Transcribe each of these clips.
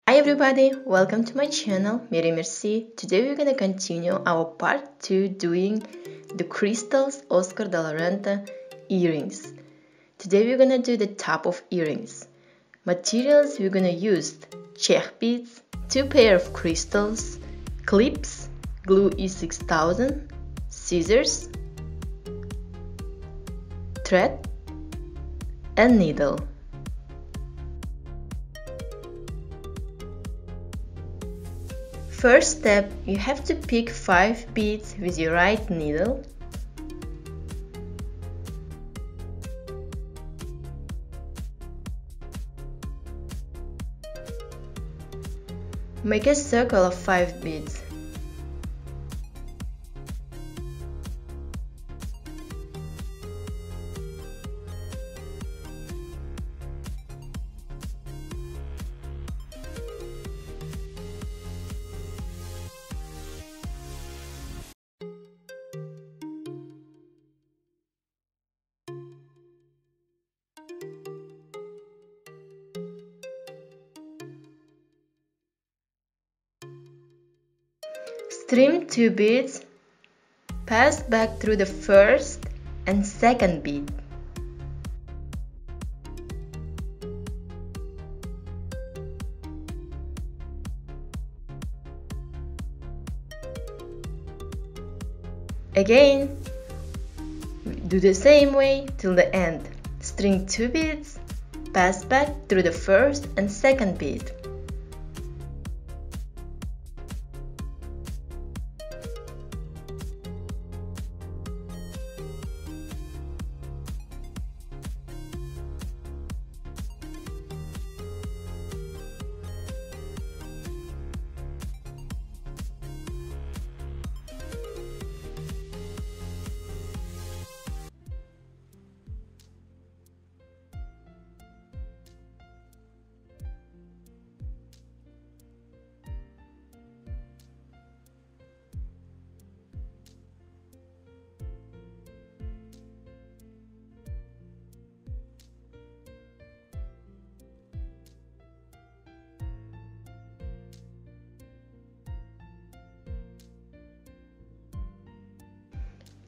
Hi everybody, welcome to my channel, Merci. Today we're gonna continue our part 2 doing the crystals Oscar de la Renta earrings. Today we're gonna do the top of earrings. Materials we're gonna use: check beads, 2 pair of crystals, clips, glue E6000, scissors, thread, and needle. First step, you have to pick 5 beads with your right needle. Make a circle of 5 beads. Trim 2 beads, pass back through the first and second bead. Again, do the same way till the end. String 2 beads, pass back through the first and second bead.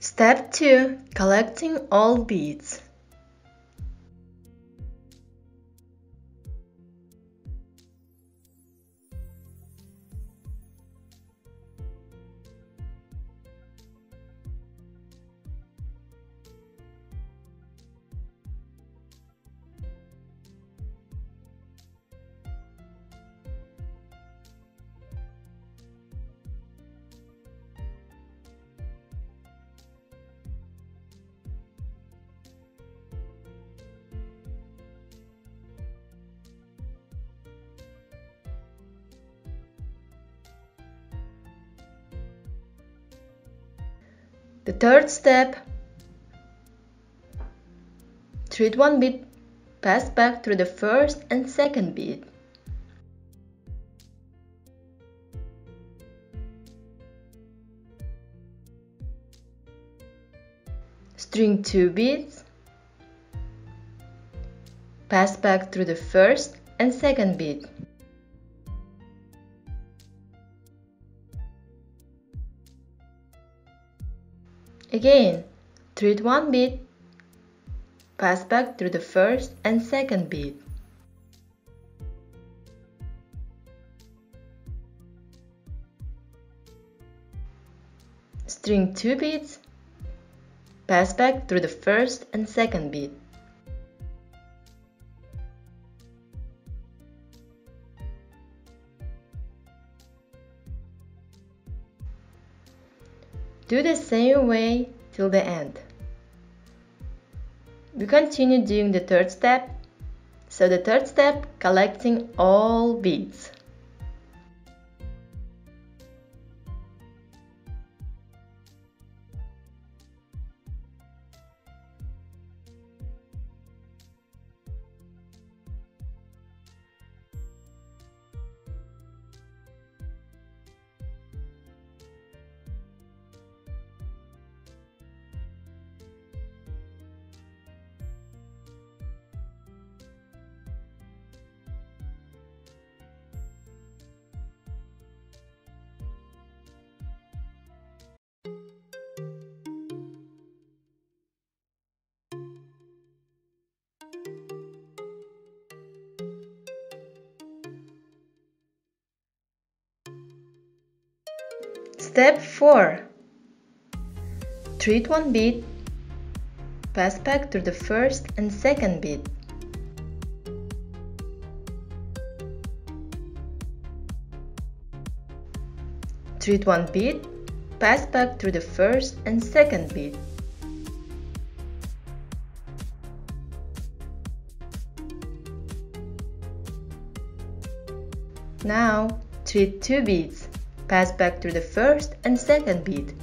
Step 2. Collecting all beads. The third step, thread 1 bead, pass back through the first and second bead. String 2 beads, pass back through the first and second bead. Again, thread 1 bead, pass back through the first and second bead. String 2 beads, pass back through the first and second bead. Do the same way till the end. We continue doing the third step. So the third step, collecting all beads. Step 4. Treat one bead, pass back through the first and second bead. Treat one bead, pass back through the first and second bead. Now, treat two beads, pass back through the first and second bead.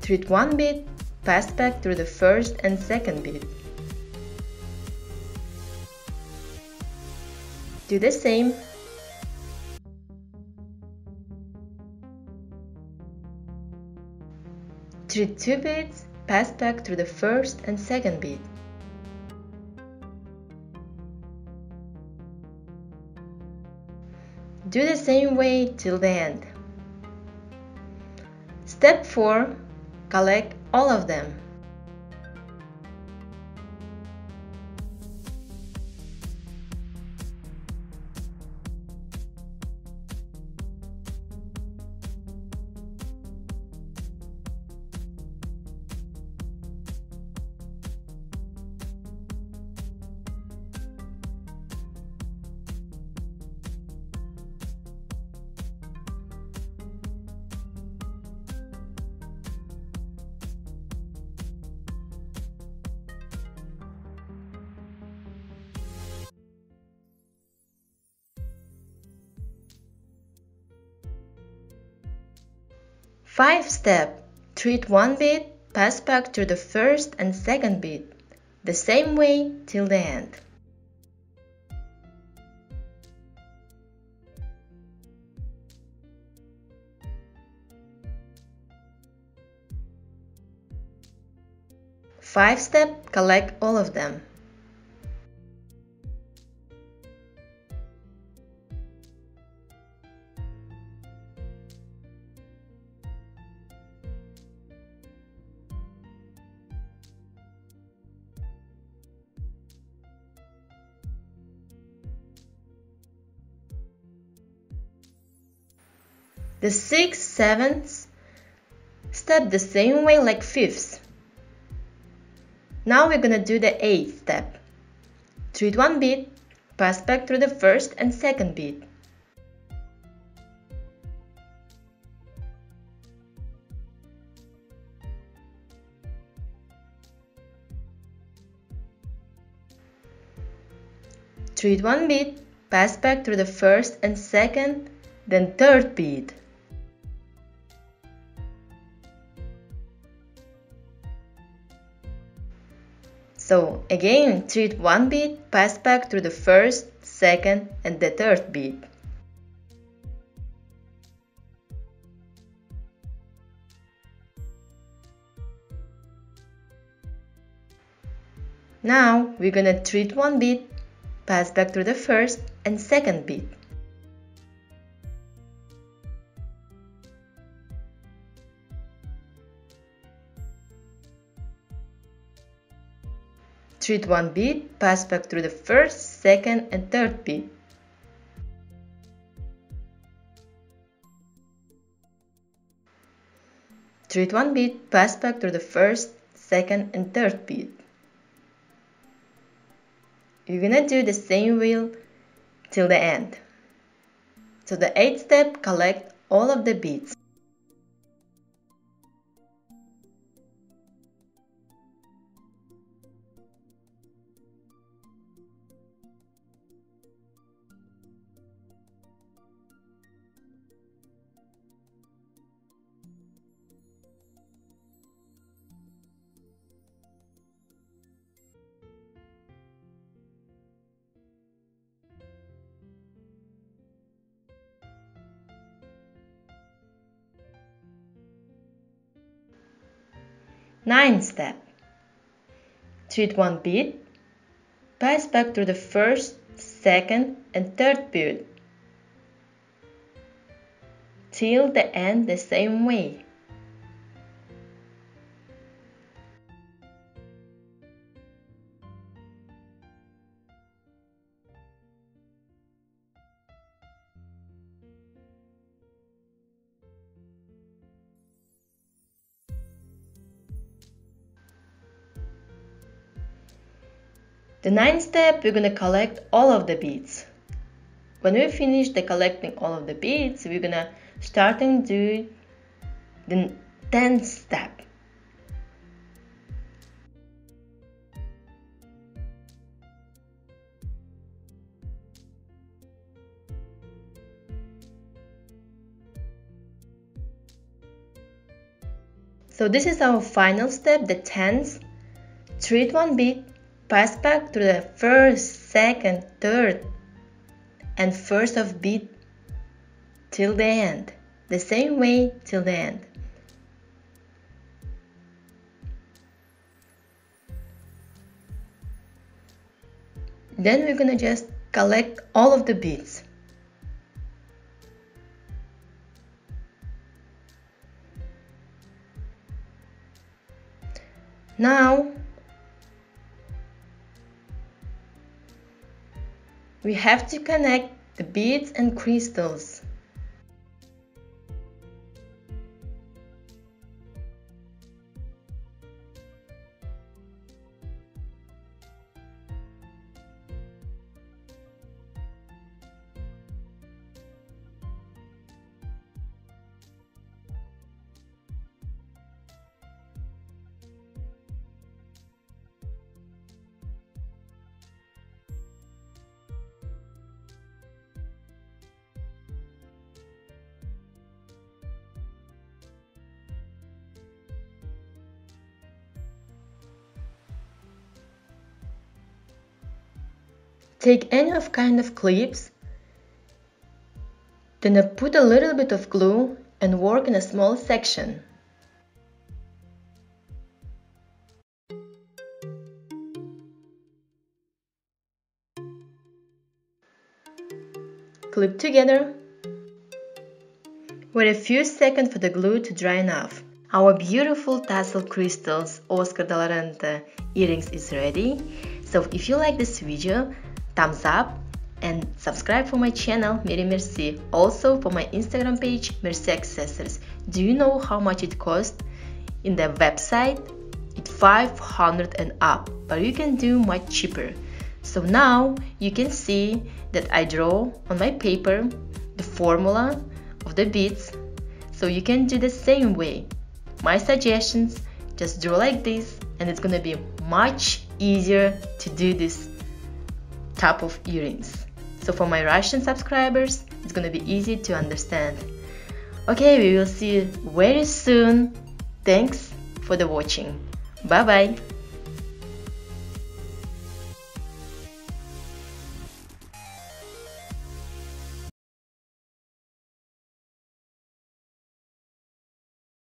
Treat one bead, pass back through the first and second bead. Do the same. Treat two beads, pass back through the first and second bead. Do the same way till the end. Step 4. Collect all of them. Fifth step. Treat one bead, pass back through the first and second bead, the same way till the end. Fifth step. Collect all of them. The sixth, seventh step the same way like fifth. Now we're gonna do the eighth step. Treat one bead, pass back through the first and second bead. Treat one bead, pass back through the first and second, then third bead. So again, treat one bead, pass back through the first, second, and the third bead. Now we're gonna treat one bead, pass back through the first and second bead. Treat one bead, pass back through the first, second, and third bead. Treat one bead, pass back through the first, second, and third bead. You're gonna do the same wheel till the end. So the eighth step, collect all of the beads. Ninth step. Treat one bead, pass back through the first, second, and third bead till the end the same way. The ninth step, we're gonna collect all of the beads. When we finish collecting all of the beads, we're gonna start and do the 10th step. So this is our final step, the 10th. Treat one bead, pass back through the first, second, third, and first of bead till the end. The same way till the end. Then we're gonna just collect all of the beads. Now we have to connect the beads and crystals. Take any kind of clips, then put a little bit of glue and work in a small section. Clip together. Wait a few seconds for the glue to dry enough. Our beautiful tassel crystals Oscar de la Renta earrings is ready. So if you like this video, thumbs up and subscribe for my channel, Merci. Also for my Instagram page, Merci Accessories. Do you know how much it costs? In the website, it's 500 and up, but you can do much cheaper. So now you can see that I draw on my paper the formula of the beads. So you can do the same way. My suggestions, just draw like this and it's gonna be much easier to do this type of earrings. So for my Russian subscribers, it's gonna be easy to understand. Okay, we will see you very soon. Thanks for the watching. Bye bye.